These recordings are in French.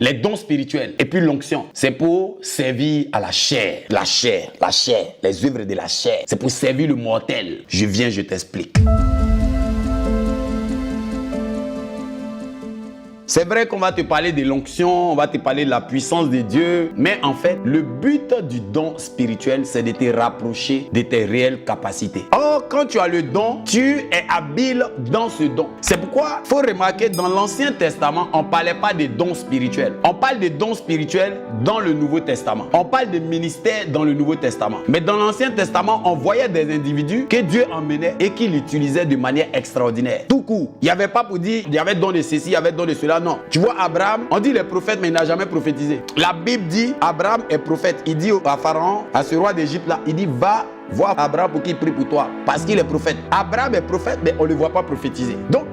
Les dons spirituels et puis l'onction, c'est pour servir à la chair. La chair, les œuvres de la chair. C'est pour servir le mortel. Je viens, je t'explique. C'est vrai qu'on va te parler de l'onction, on va te parler de la puissance de Dieu, mais en fait, le but du don spirituel, c'est de te rapprocher de tes réelles capacités. Or, quand tu as le don, tu es habile dans ce don. C'est pourquoi il faut remarquer, dans l'Ancien Testament, on ne parlait pas de dons spirituels. On parle de dons spirituels dans le Nouveau Testament. On parle de ministère dans le Nouveau Testament. Mais dans l'Ancien Testament, on voyait des individus que Dieu emmenait et qu'il utilisait de manière extraordinaire. Tout court. Il n'y avait pas pour dire, il y avait don de ceci, il y avait don de cela. Non. Tu vois Abraham, on dit les prophètes, mais il n'a jamais prophétisé. La Bible dit, Abraham est prophète. Il dit à Pharaon, à ce roi d'Égypte là, il dit, va voir Abraham pour qu'il prie pour toi. Parce qu'il est prophète. Abraham est prophète, mais on ne le voit pas prophétiser. Donc,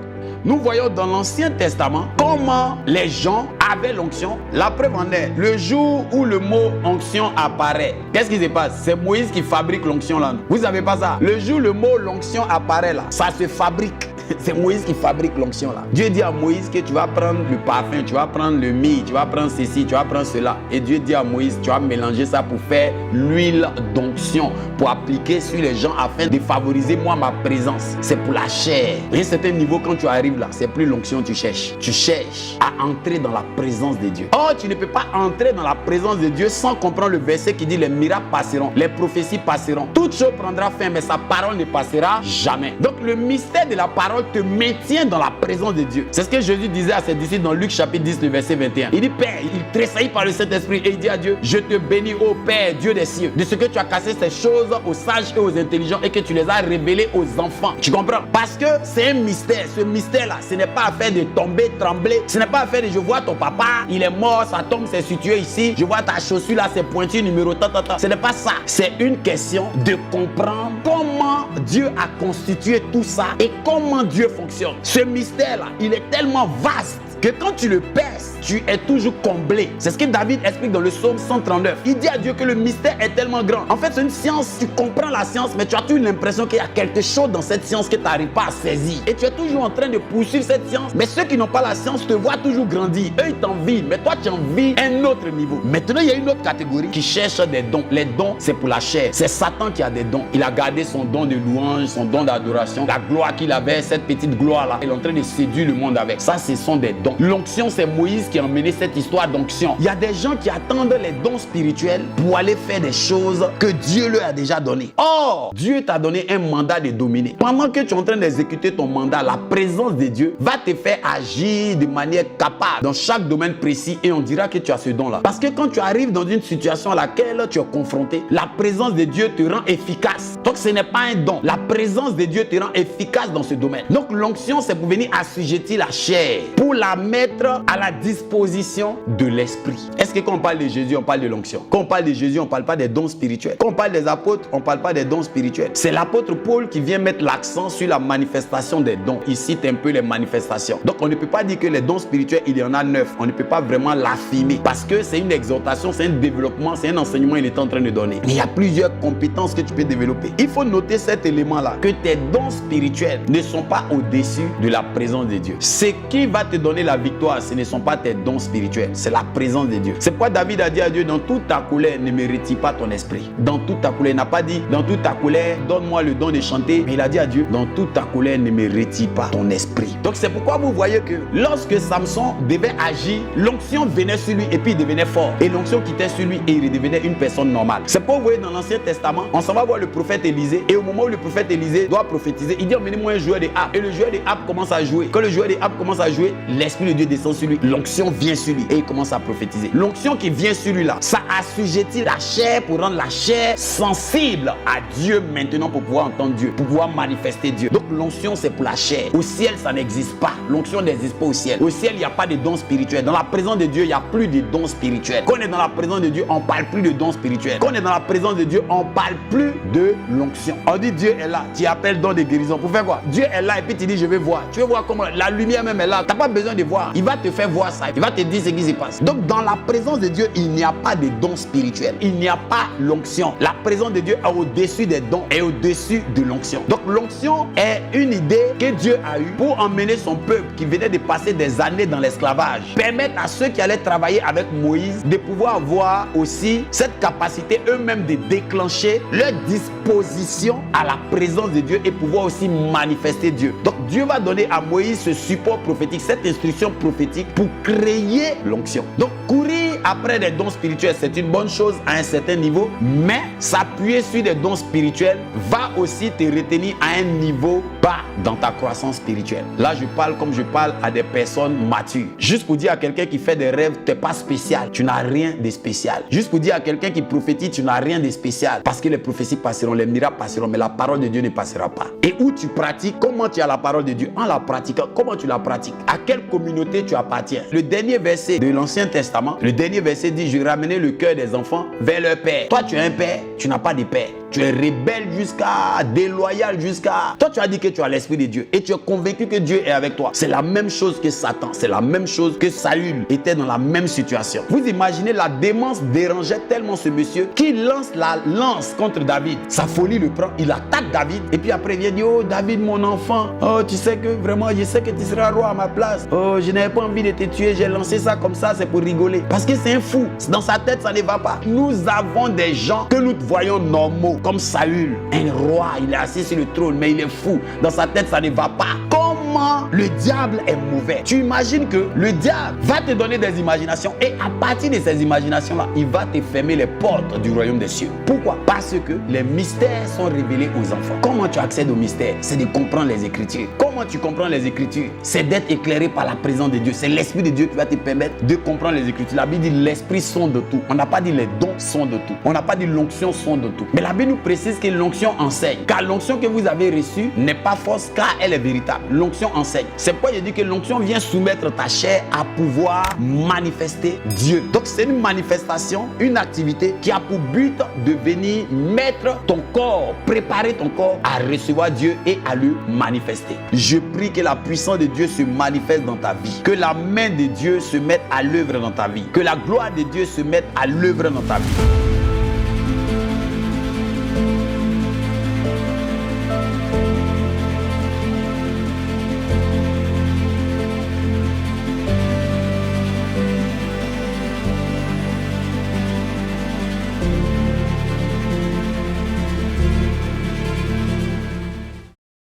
nous voyons dans l'Ancien Testament comment les gens avaient l'onction. La preuve en est, le jour où le mot onction apparaît, qu'est-ce qui se passe? C'est Moïse qui fabrique l'onction là. Vous savez pas ça? Le jour où le mot l'onction apparaît là, ça se fabrique. C'est Moïse qui fabrique l'onction là. Dieu dit à Moïse que tu vas prendre le parfum, tu vas prendre le myrrhe, tu vas prendre ceci, tu vas prendre cela. Et Dieu dit à Moïse, tu vas mélanger ça pour faire l'huile d'onction, pour appliquer sur les gens afin de favoriser moi ma présence. C'est pour la chair. À un certain niveau, quand tu arrives là, c'est plus l'onction que tu cherches. Tu cherches à entrer dans la présence de Dieu. Or, tu ne peux pas entrer dans la présence de Dieu sans comprendre le verset qui dit les miracles passeront, les prophéties passeront. Toute chose prendra fin, mais sa parole ne passera jamais. Donc, le mystère de la parole te maintient dans la présence de Dieu. C'est ce que Jésus disait à ses disciples dans Luc chapitre 10, le verset 21. Il dit, Père, il tressaillit par le Saint-Esprit et il dit à Dieu, je te bénis, ô Père, Dieu des cieux, de ce que tu as cassé ces choses aux sages et aux intelligents et que tu les as révélées aux enfants. Tu comprends? Parce que c'est un mystère. Ce mystère-là, ce n'est pas affaire de tomber, trembler. Ce n'est pas affaire de je vois ton papa, il est mort, sa tombe s'est située ici. Je vois ta chaussure là, c'est pointu, numéro tant. Ce n'est pas ça. C'est une question de comprendre comment Dieu a constitué tout ça et comment Dieu fonctionne. Ce mystère-là, il est tellement vaste que quand tu le perces, tu es toujours comblé. C'est ce que David explique dans le psaume 139. Il dit à Dieu que le mystère est tellement grand. En fait, c'est une science, tu comprends la science, mais tu as toujours l'impression qu'il y a quelque chose dans cette science que tu n'arrives pas à saisir. Et tu es toujours en train de poursuivre cette science. Mais ceux qui n'ont pas la science te voient toujours grandir. Eux, ils t'envient, mais toi, tu envies un autre niveau. Maintenant, il y a une autre catégorie qui cherche des dons. Les dons, c'est pour la chair. C'est Satan qui a des dons. Il a gardé son don de louange, son don d'adoration, la gloire qu'il avait, cette petite gloire-là. Il est en train de séduire le monde avec. Ça, ce sont des dons. L'onction, c'est Moïse qui a emmené cette histoire d'onction. Il y a des gens qui attendent les dons spirituels pour aller faire des choses que Dieu leur a déjà données. Or, Dieu t'a donné un mandat de dominer. Pendant que tu es en train d'exécuter ton mandat, la présence de Dieu va te faire agir de manière capable dans chaque domaine précis et on dira que tu as ce don-là. Parce que quand tu arrives dans une situation à laquelle tu es confronté, la présence de Dieu te rend efficace. Donc, ce n'est pas un don. La présence de Dieu te rend efficace dans ce domaine. Donc, l'onction, c'est pour venir assujettir la chair, pour la mettre à la disposition de l'esprit. Est-ce que quand on parle de Jésus, on parle de l'onction? Quand on parle de Jésus, on ne parle pas des dons spirituels. Quand on parle des apôtres, on ne parle pas des dons spirituels. C'est l'apôtre Paul qui vient mettre l'accent sur la manifestation des dons. Il cite un peu les manifestations. Donc on ne peut pas dire que les dons spirituels, il y en a 9. On ne peut pas vraiment l'affirmer parce que c'est une exhortation, c'est un développement, c'est un enseignement qu'il est en train de donner. Mais il y a plusieurs compétences que tu peux développer. Il faut noter cet élément-là, que tes dons spirituels ne sont pas au-dessus de la présence de Dieu. Ce qui va te donner la victoire, ce ne sont pas tes dons spirituels, c'est la présence de Dieu. C'est pourquoi David a dit à Dieu, dans toute ta colère, ne me retire pas ton esprit. Dans toute ta colère, il n'a pas dit, dans toute ta colère, donne-moi le don de chanter, mais il a dit à Dieu, dans toute ta colère, ne me retire pas ton esprit. Donc c'est pourquoi vous voyez que lorsque Samson devait agir, l'onction venait sur lui et puis il devenait fort. Et l'onction quittait sur lui et il redevenait une personne normale. C'est pourquoi vous voyez dans l'Ancien Testament, on s'en va voir le prophète Élisée et au moment où le prophète Élisée doit prophétiser, il dit, emmenez-moi un joueur de harpe. Et le joueur de harpe commence à jouer. Quand le joueur de harpe commence à jouer, l'esprit de Dieu descend sur lui. L'onction vient sur lui et il commence à prophétiser. L'onction qui vient sur lui là, ça assujettit la chair pour rendre la chair sensible à Dieu maintenant pour pouvoir entendre Dieu, pour pouvoir manifester Dieu. Donc l'onction c'est pour la chair. Au ciel ça n'existe pas. L'onction n'existe pas au ciel. Au ciel il n'y a pas de dons spirituels. Dans la présence de Dieu il n'y a plus de dons spirituels. Quand on est dans la présence de Dieu on ne parle plus de dons spirituels. Quand on est dans la présence de Dieu on ne parle plus de l'onction. On dit Dieu est là. Tu appelles don de guérison. Pour faire quoi? Dieu est là et puis tu dis je vais voir. Tu veux voir comment la lumière même est là. Tu n'as pas besoin de voir. Il va te faire voir ça. Il va te dire ce qui se passe. Donc dans la présence de Dieu, il n'y a pas de dons spirituels. Il n'y a pas l'onction. La présence de Dieu est au-dessus des dons et au-dessus de l'onction. Donc l'onction est une idée que Dieu a eue pour emmener son peuple qui venait de passer des années dans l'esclavage, permettre à ceux qui allaient travailler avec Moïse de pouvoir avoir aussi cette capacité eux-mêmes de déclencher leur disposition à la présence de Dieu et pouvoir aussi manifester Dieu. Donc Dieu va donner à Moïse ce support prophétique, cette instruction prophétique pour créer l'onction. Donc courir après des dons spirituels, c'est une bonne chose à un certain niveau, mais s'appuyer sur des dons spirituels va aussi te retenir à un niveau bas dans ta croissance spirituelle. Là, je parle comme je parle à des personnes matures. Juste pour dire à quelqu'un qui fait des rêves, tu n'es pas spécial, tu n'as rien de spécial. Juste pour dire à quelqu'un qui prophétise, tu n'as rien de spécial. Parce que les prophéties passeront, les miracles passeront, mais la parole de Dieu ne passera pas. Et où tu pratiques, comment tu as la parole de Dieu? En la pratiquant, comment tu la pratiques? À quelle communauté tu appartiens? Le dernier verset de l'Ancien Testament, le dernier verset dit: je vais ramener le cœur des enfants vers leur père. Toi, tu es un père, tu n'as pas de père. Tu es rebelle jusqu'à déloyal jusqu'à... Toi, tu as dit que tu as l'Esprit de Dieu et tu es convaincu que Dieu est avec toi. C'est la même chose que Satan. C'est la même chose que Saül était dans la même situation. Vous imaginez, la démence dérangeait tellement ce monsieur qu'il lance la lance contre David. Sa folie le prend, il attaque David et puis après il vient dire: oh David mon enfant, oh tu sais que vraiment je sais que tu seras roi à ma place. Oh je n'avais pas envie de te tuer, j'ai lancé ça comme ça, c'est pour rigoler. Parce que c'est un fou. Dans sa tête ça ne va pas. Nous avons des gens que nous voyons normaux. Comme Saül, un roi, il est assis sur le trône, mais il est fou. Dans sa tête, ça ne va pas. Comment le diable est mauvais? Tu imagines que le diable va te donner des imaginations et à partir de ces imaginations-là, il va te fermer les portes du royaume des cieux. Pourquoi? Parce que les mystères sont révélés aux enfants. Comment tu accèdes aux mystères? C'est de comprendre les Écritures. Comment tu comprends les Écritures? C'est d'être éclairé par la présence de Dieu. C'est l'Esprit de Dieu qui va te permettre de comprendre les Écritures. La Bible dit l'Esprit sonde de tout. On n'a pas dit les dons sont de tout. On n'a pas dit l'onction sont de tout. Mais la Bible nous précise que l'onction enseigne. Car l'onction que vous avez reçue n'est pas fausse car elle est véritable. L'onction enseigne. C'est pourquoi je dis que l'onction vient soumettre ta chair à pouvoir manifester Dieu. Donc c'est une manifestation, une activité qui a pour but de venir mettre ton corps, préparer ton corps à recevoir Dieu et à le manifester. Je prie que la puissance de Dieu se manifeste dans ta vie. Que la main de Dieu se mette à l'œuvre dans ta vie. Que la gloire de Dieu se mette à l'œuvre dans ta vie.